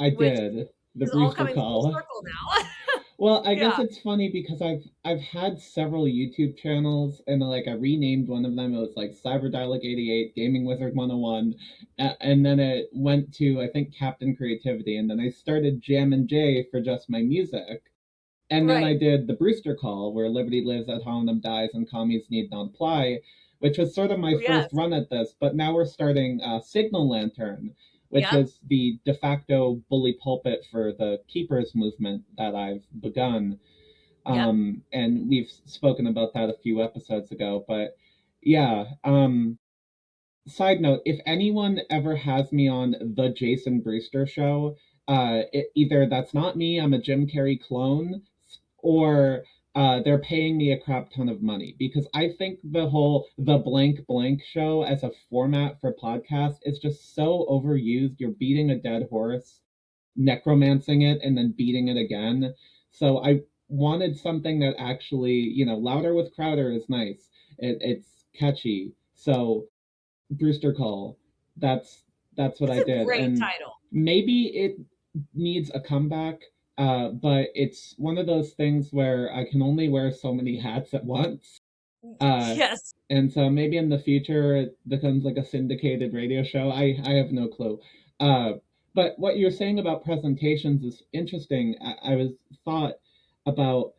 I which did the is all Brewster coming full Call. circle now. Well, I guess Yeah, it's funny because I've had several YouTube channels and like I renamed one of them. It was like Cyber 88, Gaming Wizard 101, and then it went to I think Captain Creativity, and then I started Jam and J for just my music. And then I right. did the Brewster Call, where liberty lives at Harlem dies and commies need not apply, which was sort of my first Yes. run at this. But now we're starting Signal Lantern, which Yep. is the de facto bully pulpit for the Keepers movement that I've begun. Yep. And we've spoken about that a few episodes ago. But yeah, side note, if anyone ever has me on the Jason Brewster show, either that's not me, I'm a Jim Carrey clone, or they're paying me a crap ton of money because I think the blank blank show as a format for podcast is just so overused. You're beating a dead horse, necromancing it, and then beating it again. So I wanted something that actually, louder with Crowder is nice. It's catchy. So Brewster Call. That's that's what It's I a did, great and title. maybe it needs a comeback. But it's one of those things where I can only wear so many hats at once. Uh, Yes. and so maybe in the future it becomes like a syndicated radio show. I have no clue. Uh, but what you're saying about presentations is interesting. I was thought about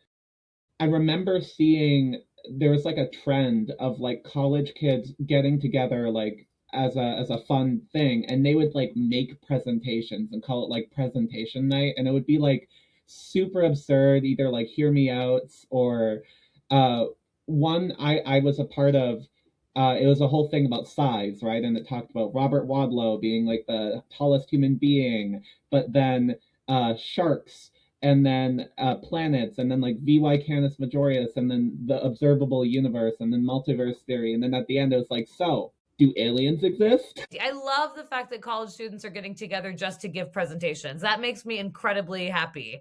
I remember seeing there was like a trend of like college kids getting together like as a fun thing and they would like make presentations and call it like presentation night and it would be like super absurd either like hear me out or uh one I was a part of it was a whole thing about size, right? And it talked about Robert Wadlow being like the tallest human being, but then sharks and then planets, and then like VY Canis Majorius, and then the observable universe, and then multiverse theory, and then at the end it was like, so do aliens exist? I love the fact that college students are getting together just to give presentations. That makes me incredibly happy.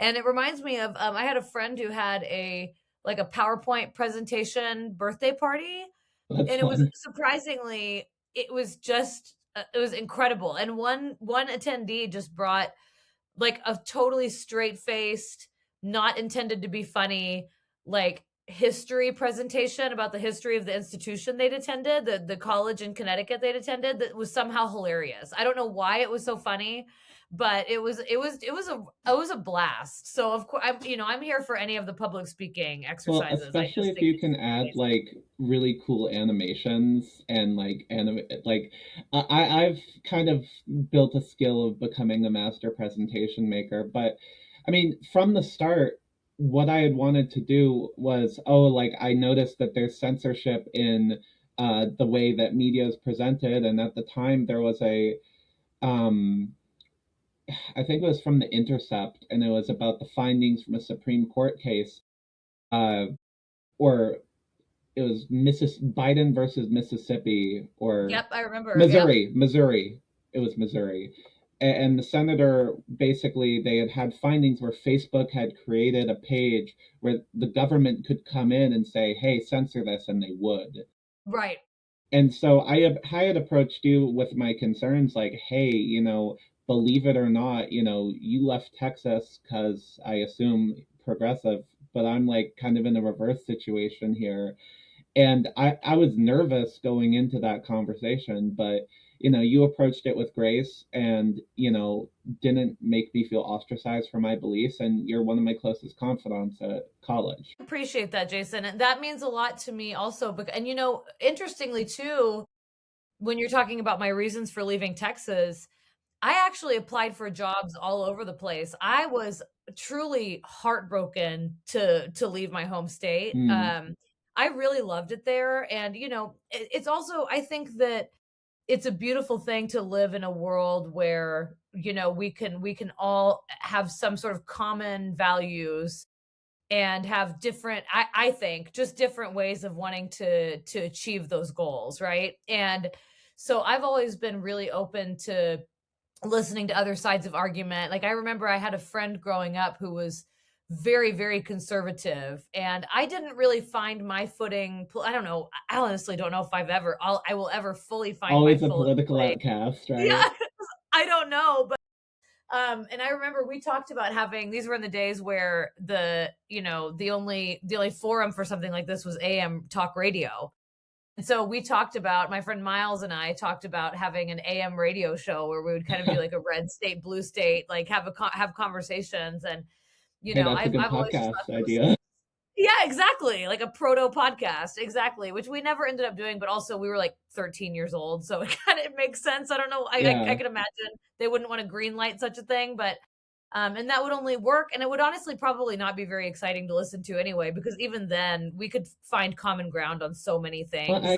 And it reminds me of I had a friend who had a PowerPoint presentation birthday party, That's and it was fun. surprisingly it was just it was incredible. And one attendee just brought like a totally straight-faced, not intended to be funny, like history presentation about the history of the institution they'd attended, the college in Connecticut they'd attended that was somehow hilarious. I don't know why it was so funny, but it was a blast. So of course I'm here for any of the public speaking Well, exercises. I especially just if think you it's can add amazing. like really cool animations and like like I've kind of built a skill of becoming a master presentation maker, but I mean from the start what I had wanted to do was like I noticed that there's censorship in the way that media is presented and at the time there was a um I think it was from the Intercept and it was about the findings from a Supreme Court case uh or it was Biden versus Mississippi or Yep, I remember. Yep. Missouri. It was Missouri. And the senator basically they had findings where Facebook had created a page where the government could come in and say, "Hey, censor this," and they would. Right. And so I had approached you with my concerns like, "Hey, believe it or not, you left Texas because I assume progressive, but I'm like kind of in a reverse situation here and I was nervous going into that conversation, but you approached it with grace and didn't make me feel ostracized for my beliefs and you're one of my closest confidants at college. Appreciate that, Jason. And that means a lot to me also. And interestingly too, when you're talking about my reasons for leaving Texas, I actually applied for jobs all over the place. I was truly heartbroken to leave my home state. Hmm. I really loved it there, and it's also I think that it's a beautiful thing to live in a world where we can all have some sort of common values and have different I think just different ways of wanting to achieve those goals, right? And so I've always been really open to listening to other sides of argument. Like I remember I had a friend growing up who was very, very conservative, and I didn't really find my footing. I don't know. I honestly don't know if I will ever fully find my Always a full political footing. outcast, right? Yeah, I don't know, And I remember we talked about having these were in the days where the only forum for something like this was AM talk radio. And so we talked about my friend Miles and I talked about having an AM radio show where we would kind of do like a red state, blue state, like have conversations. And Hey, that's a I've good always just thought podcast those idea. yeah, exactly. Like a proto podcast. Exactly. Which we never ended up doing, but also we were like 13 years old. So it kind of it makes sense. I don't know. I Yeah. could imagine they wouldn't want to green light such a thing, but and that would only work. And it would honestly probably not be very exciting to listen to anyway, because even then we could find common ground on so many Well, things. I